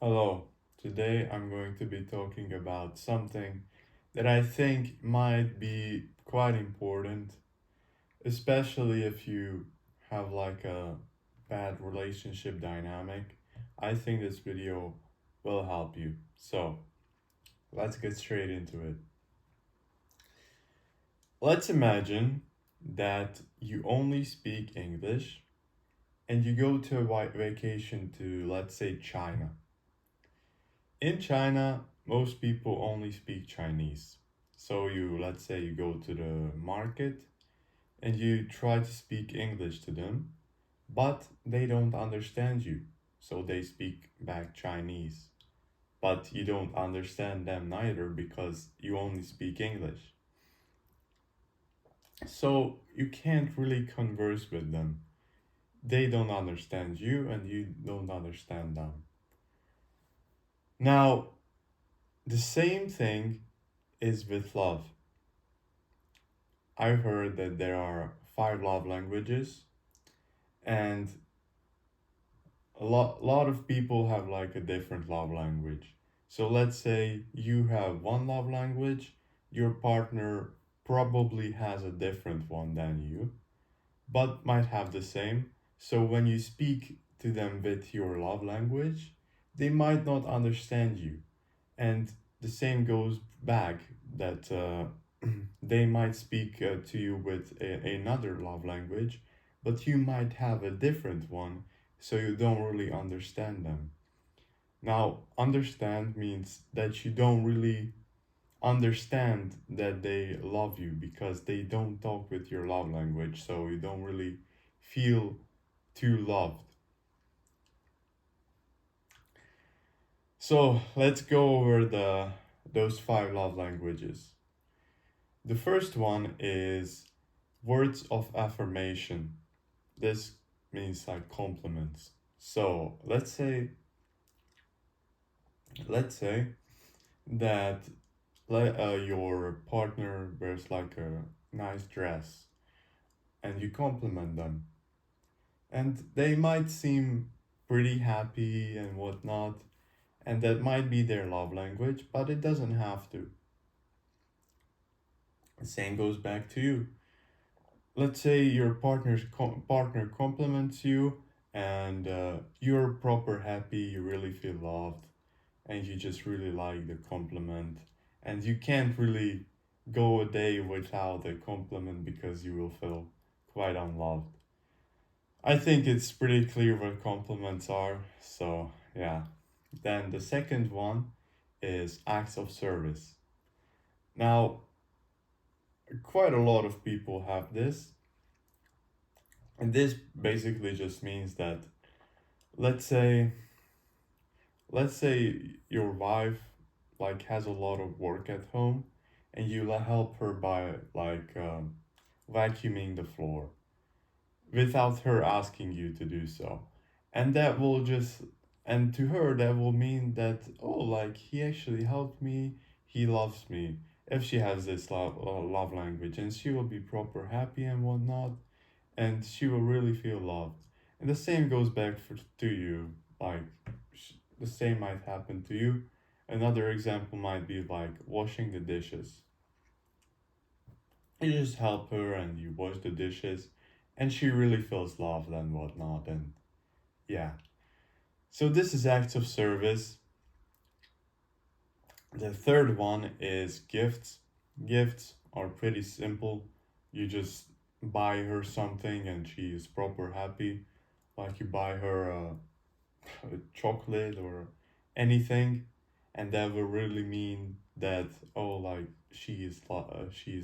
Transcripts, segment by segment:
Hello, today I'm going to be talking about something that I think might be quite important, especially if you have like a bad relationship dynamic. I think this video will help you. So, let's get straight into it. Let's imagine that you only speak English and you go to a vacation to, let's say, China. In China, most people only speak Chinese. So let's say you go to the market and you try to speak English to them, but they don't understand you. So they speak back Chinese. But you don't understand them neither because you only speak English. So you can't really converse with them. They don't understand you and you don't understand them. Now, the same thing is with love. I've heard that there are five love languages, and a lot of people have like a different love language. So let's say you have one love language, your partner probably has a different one than you, but might have the same. So when you speak to them with your love language, they might not understand you. And the same goes back that they might speak to you with another love language, but you might have a different one, so you don't really understand them. Now, understand means that you don't really understand that they love you because they don't talk with your love language, so you don't really feel too loved. So let's go over the those five love languages. The first one is words of affirmation. This means like compliments. So let's say that your partner wears like a nice dress and you compliment them, and they might seem pretty happy and whatnot, and that might be their love language, but it doesn't have to. The same goes back to you. Let's say your partner compliments you and you're proper happy, you really feel loved, and you just really like the compliment, and you can't really go a day without a compliment because you will feel quite unloved. I think it's pretty clear what compliments are, so yeah. Then the second one is acts of service. Now, quite a lot of people have this, and this basically just means that let's say let's say your wife like has a lot of work at home and you help her by vacuuming the floor without her asking you to do so, and that will just, and to her that will mean that, oh, like he actually helped me, he loves me, if she has this love language, and she will be proper happy and whatnot, and she will really feel loved. And the same goes back to you. Like, the same might happen to you. Another example might be like washing the dishes. You just help her and you wash the dishes, and she really feels loved and whatnot. And yeah. So, this is acts of service. The third one is gifts. Gifts are pretty simple. You just buy her something and she is proper happy. Like you buy her a chocolate or anything, and that will really mean that, oh, like she is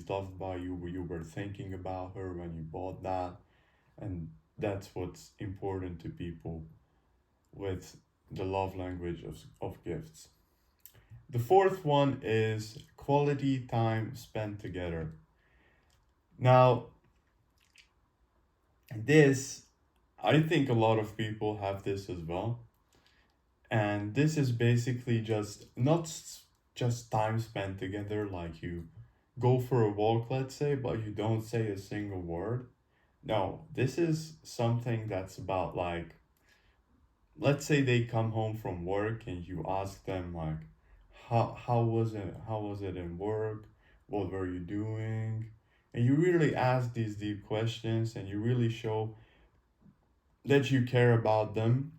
loved by you. You were thinking about her when you bought that, and that's what's important to people with the love language of gifts. The fourth one is quality time spent together. Now, this, I think a lot of people have this as well. And this is basically just not just time spent together, like you go for a walk, let's say, but you don't say a single word. No, this is something that's about let's say they come home from work and you ask them like, how was it in work, what were you doing, and you really ask these deep questions and you really show that you care about them,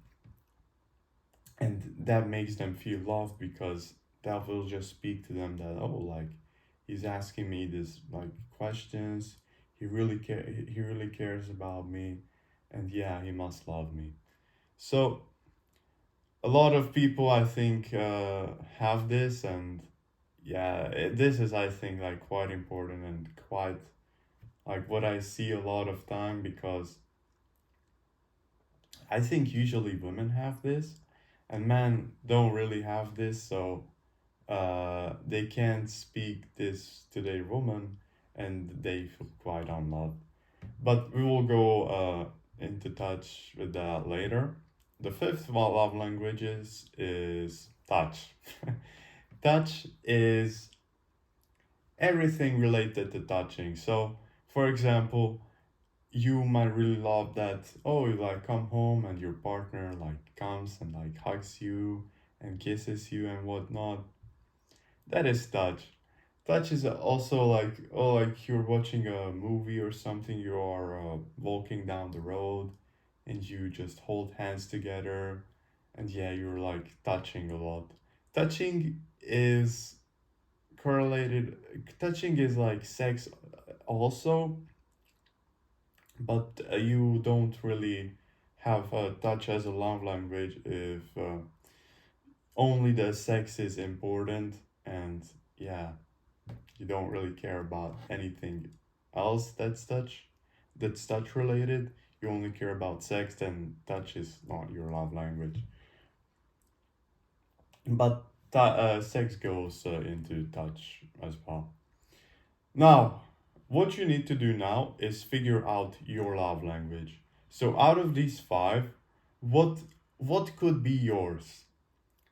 and that makes them feel loved because that will just speak to them that, oh, like, he's asking me this like questions, he really cares about me, and yeah, he must love me. So a lot of people, I think, have this, and yeah, this is, I think, like quite important and quite like what I see a lot of time, because I think usually women have this and men don't really have this, so they can't speak this to their woman and they feel quite unloved. But we will go into touch with that later. The fifth love languages is touch. Touch is everything related to touching. So, for example, you might really love that, oh, you like come home and your partner like comes and like hugs you and kisses you and whatnot. That is touch. Touch is also like, oh, like you're watching a movie or something, you are walking down the road and you just hold hands together, and yeah, you're like touching a lot. Touching is correlated, touching is like sex also, but you don't really have touch as a love language if only the sex is important, and yeah, you don't really care about anything else that's touch related. You only care about sex, then touch is not your love language. But sex goes into touch as well. Now, what you need to do now is figure out your love language. So out of these five, what what could be yours?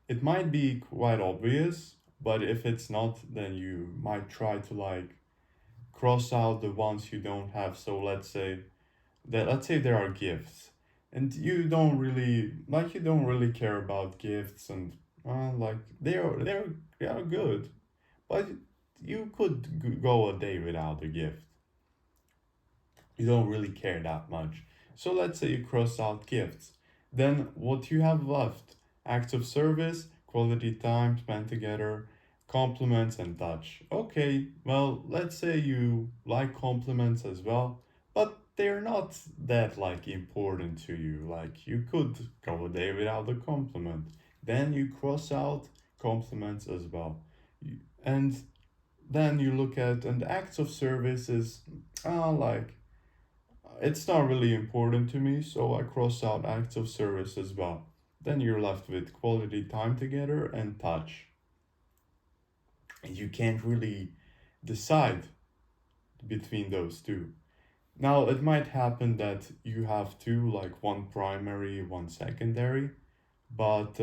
It might be quite obvious, but if it's not, then you might try to like cross out the ones you don't have. So let's say there are gifts, and you don't really care about gifts, and like they are good, but you could go a day without a gift. You don't really care that much. So let's say you cross out gifts. Then what you have left? Acts of service, quality time spent together, compliments, and touch. Okay, well, let's say you like compliments as well, but they're not that like important to you. Like you could go a day without a compliment. Then you cross out compliments as well. And then you look at, and acts of service is like it's not really important to me, so I cross out acts of service as well. Then you're left with quality time together and touch. And you can't really decide between those two. Now, it might happen that you have two, like one primary, one secondary, but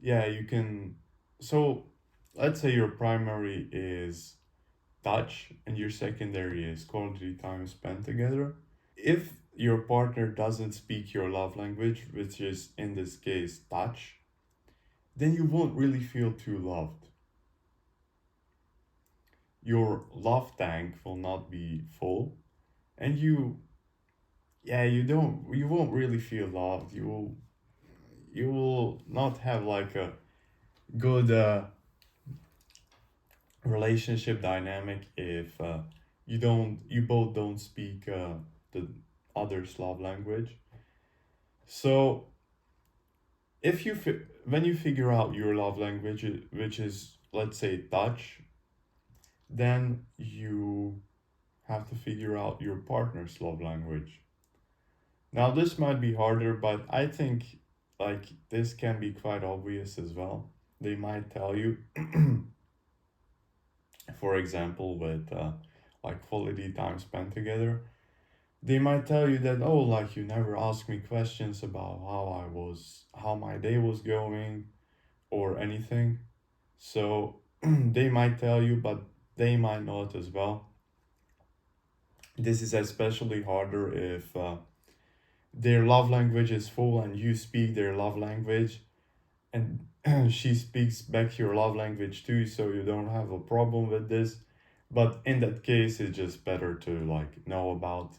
yeah, you can. So, let's say your primary is touch and your secondary is quality time spent together. If your partner doesn't speak your love language, which is in this case touch, then you won't really feel too loved. Your love tank will not be full, and yeah, you won't really feel loved. You will not have like a good relationship dynamic if you both don't speak the other's love language. So if you when you figure out your love language, which is, let's say, touch, then you have to figure out your partner's love language. Now this might be harder, but I think like this can be quite obvious as well. They might tell you, for example, with like quality time spent together, they might tell you that, oh, like you never ask me questions about how my day was going or anything. So they might tell you, but they might not as well. This is especially harder if their love language is full and you speak their love language, and she speaks back your love language too, so you don't have a problem with this. But in that case, it's just better to like know about,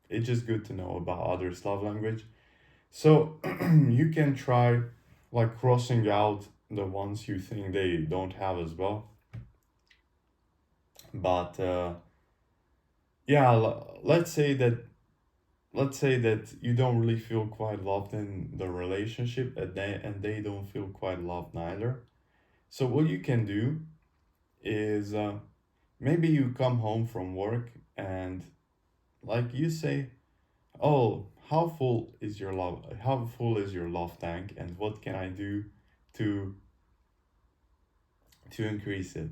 it's just good to know about others love language. So you can try like crossing out the ones you think they don't have as well. But yeah, let's say that you don't really feel quite loved in the relationship, and they don't feel quite loved neither. So what you can do is maybe you come home from work and like you say, "Oh, how full is your love tank, and what can I do to increase it?"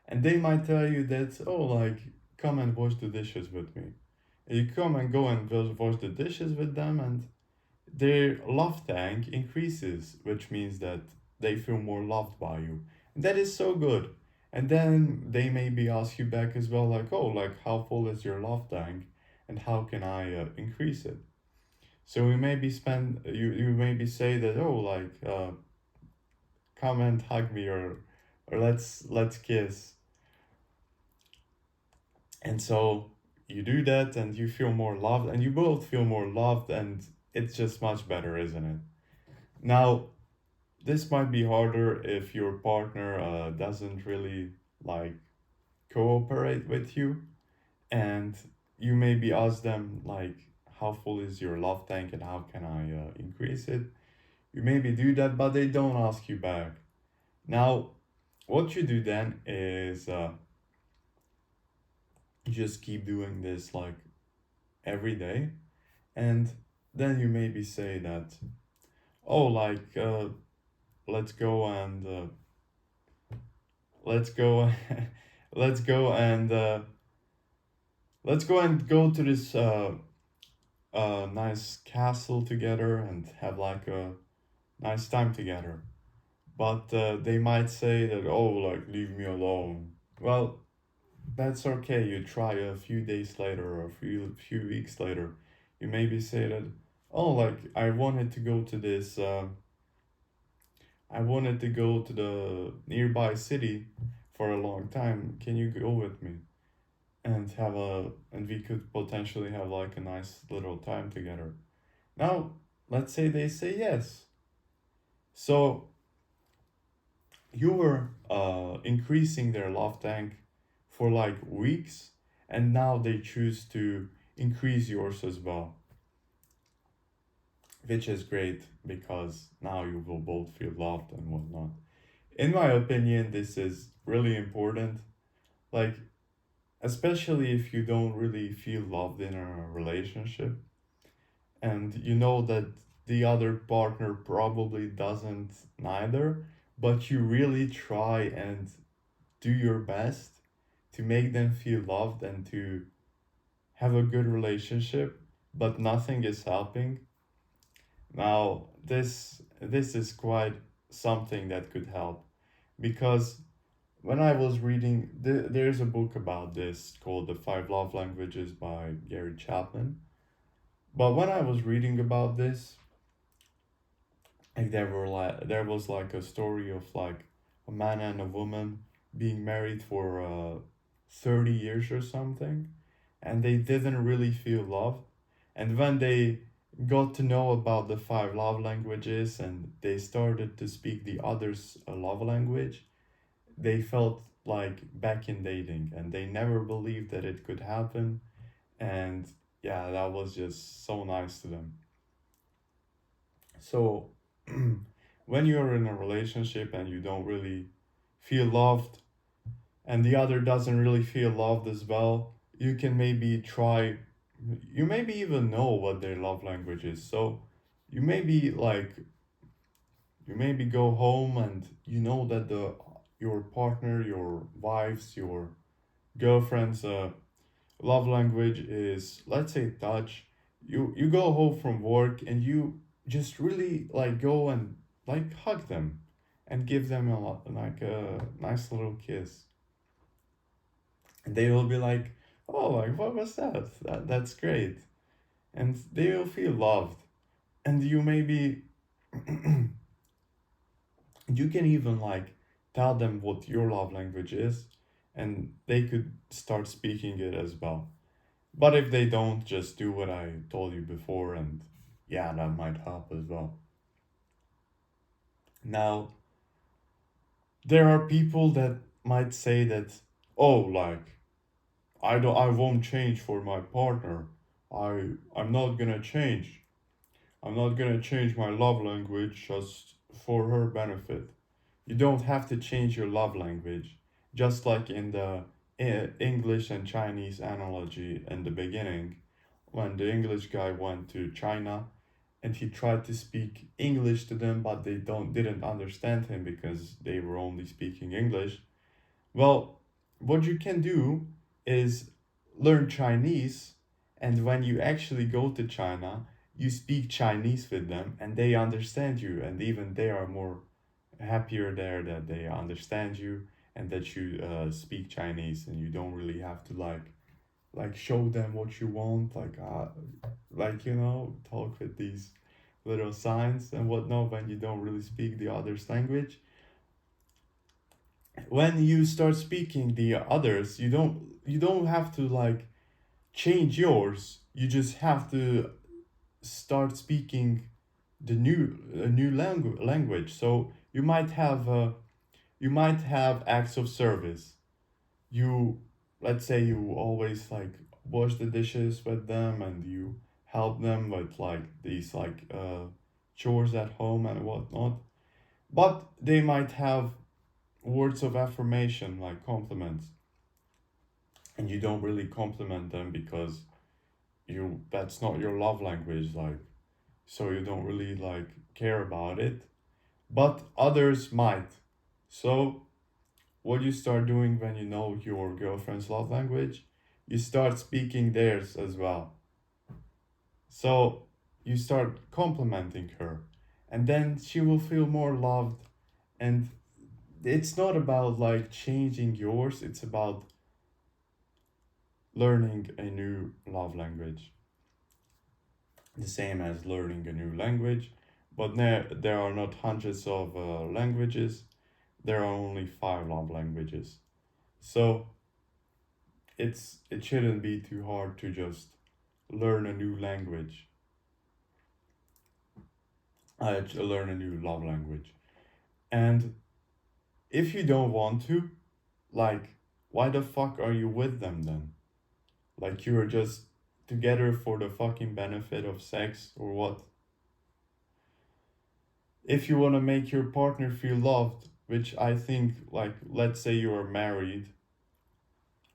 And they might tell you that, "Oh, like come and wash the dishes with me." And you come and go and wash the dishes with them, and their love tank increases, which means that they feel more loved by you. And that is so good. And then they maybe ask you back as well, like, "Oh, like how full is your love tank, and how can I increase it?" So we maybe you maybe say that, "Oh, like come and hug me, or let's kiss." And so you do that, and you feel more loved, and you both feel more loved, and it's just much better, isn't it? Now, this might be harder if your partner doesn't really like cooperate with you, and you maybe ask them like, "How full is your love tank, and how can I increase it?" You maybe do that, but they don't ask you back. Now, what you do then is you just keep doing this like every day, and then you maybe say that, "Oh, like let's go and let's go let's go and go to this nice castle together and have like a nice time together." But they might say that, "Oh, like leave me alone." Well, that's okay. You try a few days later or a few weeks later. You maybe say that, "Oh, like I wanted to go to the nearby city for a long time. Can you go with me?" And we could potentially have like a nice little time together. Now, let's say they say yes. So you were increasing their love tank for like weeks, and now they choose to increase yours as well, which is great because now you will both feel loved and whatnot. In my opinion, this is really important. Like, especially if you don't really feel loved in a relationship, and you know that the other partner probably doesn't neither, but you really try and do your best to make them feel loved and to have a good relationship, but nothing is helping. Now, this is quite something that could help, because when I was reading, there's a book about this called The Five Love Languages by Gary Chapman. But when I was reading about this, like there was like a story of like a man and a woman being married for 30 years or something, and they didn't really feel loved. And when they got to know about the five love languages and they started to speak the other's love language, they felt like back in dating, and they never believed that it could happen. And yeah, that was just so nice to them. So when you're in a relationship and you don't really feel loved, and the other doesn't really feel loved as well, you can maybe try, you maybe even know what their love language is. So you maybe like, you maybe go home and you know that the your partner, your wife's, your girlfriend's love language is, let's say, touch. You go home from work and you just really like go and like hug them and give them like a nice little kiss, and they will be like, "Oh, like what was that? That's great." and they will feel loved. And you maybe you can even like tell them what your love language is, and they could start speaking it as well. But if they don't, just do what I told you before, and yeah, that might help as well. Now, there are people that might say that, oh, like, I won't change for my partner. I'm not gonna change. I'm not gonna change my love language just for her benefit. You don't have to change your love language. Just like in the English and Chinese analogy in the beginning, when the English guy went to China and he tried to speak English to them, but they didn't understand him because they were only speaking English. Well, what you can do is learn Chinese, and when you actually go to China, you speak Chinese with them and they understand you, and even they are more happier there that they understand you and that you speak Chinese, and you don't really have to like show them what you want, like talk with these little signs and whatnot when you don't really speak the other's language. When you start speaking the others, you don't have to like change yours. You just have to start speaking the new language. So you might have acts of service. You Let's say you always like wash the dishes with them, and you help them with like these chores at home and whatnot. But they might have words of affirmation, like compliments, and you don't really compliment them because you that's not your love language, like, so you don't really like care about it. But others might. So what you start doing when you know your girlfriend's love language, you start speaking theirs as well. So you start complimenting her, and then she will feel more loved. And it's not about like changing yours, it's about learning a new love language. The same as learning a new language, but there are not hundreds of languages, there are only five love languages. So it shouldn't be too hard to just learn a new language, to learn a new love language. And if you don't want to, like, why the fuck are you with them then? Like, you're just together for the fucking benefit of sex or what? If you want to make your partner feel loved, which I think, like, let's say you are married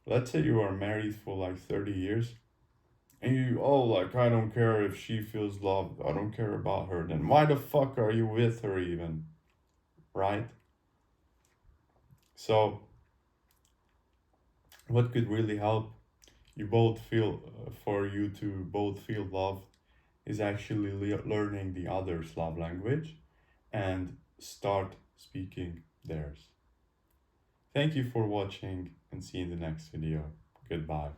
for like 30 years, and you, oh, like, I don't care if she feels loved, I don't care about her, then why the fuck are you with her even? Right? So, what could really help for you to both feel loved is actually learning the other's love language and start speaking theirs. Thank you for watching, and see you in the next video. Goodbye.